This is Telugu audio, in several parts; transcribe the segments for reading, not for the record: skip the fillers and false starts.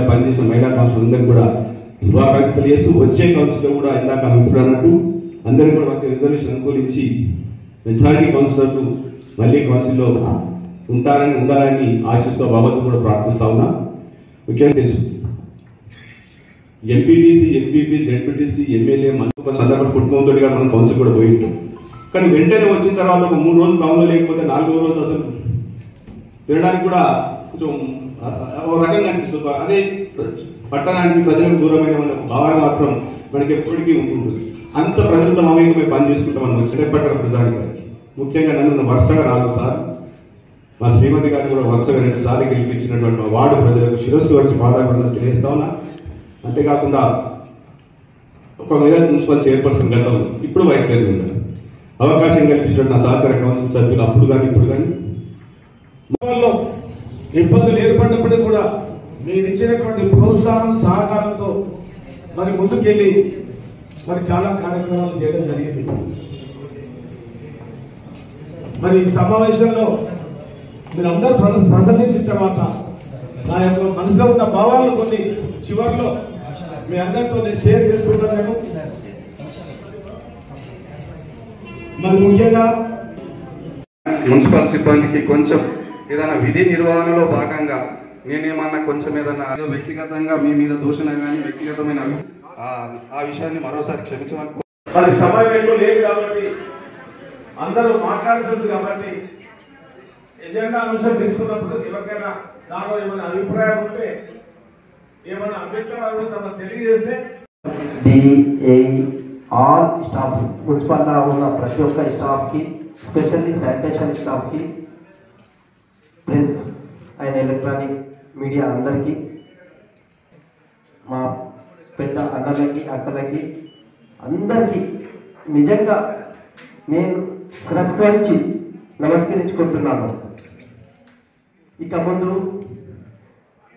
పనిచేసిన మహిళా కౌన్సిల్ అందరికీ కూడా శుభాకాంక్షలు చేస్తూ వచ్చే కౌన్సిల్లో కూడా ఇందాక మిత్రుడు అన్నట్టు అందరికీ కూడా మంచి రిజర్వేషన్ అనుకూలించి మెజారిటీ కౌన్సిలర్లు మళ్ళీ కౌన్సిల్లో ఉండాలని ఆశిస్తూ బాబత్ కూడా ప్రార్థిస్తా ఉన్నా. ముఖ్యంగా తెలుసు ఎంపీటీసీ, ఎంపీపీ, జెడ్పీటీసీ, ఎమ్మెల్యే మన సందర్భం కుటుంబంతో మనం కౌన్సిల్ కూడా పోయి ఉంటాం. కానీ వెంటనే వచ్చిన తర్వాత ఒక 3 రోజులు టౌన్లో లేకపోతే 4వ రోజు అసలు తినడానికి కూడా కొంచెం ఒక రకంగా అనిపిస్తుంది. అదే పట్టణానికి ప్రజలకు దూరమైన భావన మాత్రం మనకి ఎప్పటికీ ఉంటుంటుంది. అంత ప్రజలతో మమేకమై పని చేసుకుంటాం మనం చెడపట్టణ ప్రజానికి. ముఖ్యంగా నన్ను వరుసగా 4 సార్లు మా శ్రీమతి గారిని కూడా వరుసగా 2 సార్లు గెలిపించినటువంటి మా వార్డు ప్రజలకు శిరస్సు వచ్చి బాధాపడడం తెలియస్తా ఉన్నా. అంతేకాకుండా ఒక మెదక్ మున్సిపల్ చైర్పర్సన్ గతంలో ఇప్పుడు వైస్ చైర్మన్ అవకాశం కల్పించినట్టు నా సహచార కౌన్సిల్ సభ్యులు అప్పుడు కానీ ఇప్పుడు కానీ ఇబ్బందులు ఏర్పడినప్పటికీ కూడా మీరు ఇచ్చినటువంటి ప్రోత్సాహం సహకారంతో మరి ముందుకెళ్ళి మరి చాలా కార్యక్రమాలు చేయడం జరిగింది. మరి ఈ సమావేశంలో మీరందరూ ప్రసంగించిన తర్వాత నా యొక్క మనసులో ఉన్న భావాలను కొన్ని చివరిలో మీ అందరితో నేను షేర్ చేసుకుంటాను. మరి ముఖ్యంగా మున్సిపల్ సిబ్బందికి కొంచెం ఏదైనా విధి నిర్వహణలో భాగంగా నేనేమన్నా కొంచెం ఏదైనా వ్యక్తిగతంగా మీ మీద దూషణ కానీ వ్యక్తిగతమైన ఆ విషయాన్ని మరోసారి క్షమించమని. మరి సమయం ఎక్కువ లేదు కాబట్టి అందరూ మాట్లాడుతుంది కాబట్టి ఎజెండా అంశం తీసుకున్నప్పుడు ఎవరికైనా దానిలో ఏమైనా అభిప్రాయాలు ఉంటే ఏమైనా అభ్యంతరాలు తమ తెలియజేస్తే ఆల్ స్టాఫ్ మున్సిపల్గా ఉన్న ప్రతి ఒక్క స్టాఫ్కి, స్పెషల్లీ శానిటేషన్ స్టాఫ్కి, ప్రెస్ అండ్ ఎలక్ట్రానిక్ మీడియా అందరికీ, మా పెద్ద అన్నలకి అక్కలకి అందరికీ నిజంగా నేను శిరస్సు నమస్కరించుకుంటున్నాను. ఇక ముందు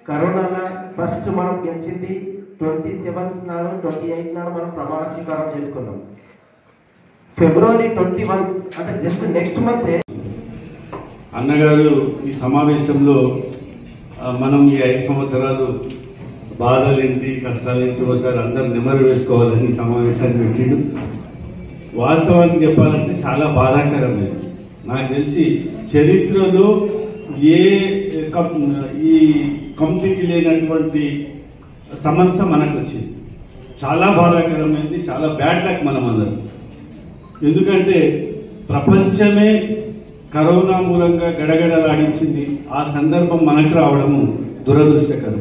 కరోనాలో ఫస్ట్ మనం గెలిచింది 27 నాడు, 28 నాడు మనం ప్రమాణ స్వీకారం చేసుకున్నాం. ఫిబ్రవరి 21 అంటే జస్ట్ నెక్స్ట్ మంత్ అన్నగారు ఈ సమావేశంలో మనం ఈ 5 సంవత్సరాలు బాధలేంటి కష్టాలేంటి ఒకసారి అందరూ నెమరు వేసుకోవాలని ఈ సమావేశాన్ని పెట్టిండు. వాస్తవానికి చెప్పాలంటే చాలా బాధాకరమైనది. నాకు తెలిసి చరిత్రలో ఈ కమిటీకి లేనటువంటి సమస్య మనకు వచ్చింది. చాలా బాధాకరమైంది, చాలా బ్యాడ్ లక్ మనం అందరం. ఎందుకంటే ప్రపంచమే కరోనా మూలంగా గడగడలాడించింది. ఆ సందర్భం మనకు రావడము దురదృష్టకరం.